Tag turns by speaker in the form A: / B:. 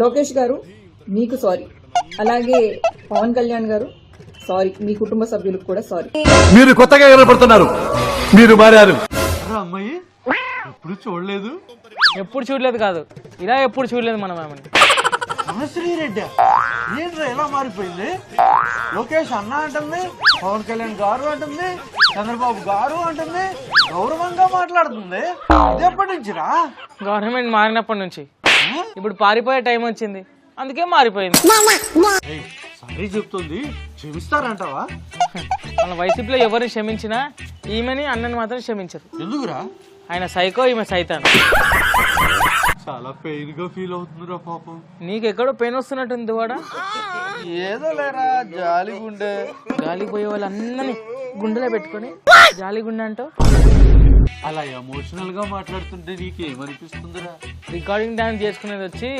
A: లోకేష్ గారు మీకు సారీ, అలాగే పవన్ కళ్యాణ్ గారు సారీ, మీ కుటుంబ సభ్యులకు కూడా సారీ.
B: మీరు కొత్తగా కనపడుతున్నారు, మీరు మారారు.
C: అమ్మాయి ఎప్పుడు చూడలేదు.
D: ఎప్పుడు చూడలేదు కాదు, ఇలా ఎప్పుడు చూడలేదు మనం ఆమెని.
C: శ్రీరెడ్డి ఏంట్రా ఎలా మారిపోయింది? లోకేష్ అన్న అంటుంది, పవన్ కళ్యాణ్ గారు అంటుంది, చంద్రబాబు గారు అంటుంది, గౌరవంగా మాట్లాడుతుంది. ఇది ఎప్పటి నుంచిరా?
D: గవర్నమెంట్ మారినప్పటి నుంచి. ఇప్పుడు పారిపోయే టైం వచ్చింది, అందుకే మారిపోయింది.
C: సారీ చెప్తుంది, క్షమిస్తారంటావా?
D: మన వైసీపీలో ఎవరిని క్షమించినా ఈమెని అన్నని మాత్రం క్షమించరు.
C: ఎందుకురా?
D: ఆయన సైకో, ఈమె సైతాన్.
C: చాలా పెయిన్ గా ఫీల్ అవుతుందిరా పాపం.
D: నీకెక్కడో పెయిన్ వస్తున్నట్టుంది వాడా.
C: ఏదో లేరా, జాలిగుండే.
D: గాలికి పోయే వాళ్ళందరినీ గుండెలో పెట్టుకొని జాలి గుండె అంటావు.
C: అలా ఎమోషనల్ గా మాట్లాడుతుంటే నీకేమనిపిస్తుందిరా?
D: రికార్డింగ్ డాన్స్ చేసుకునేది వచ్చి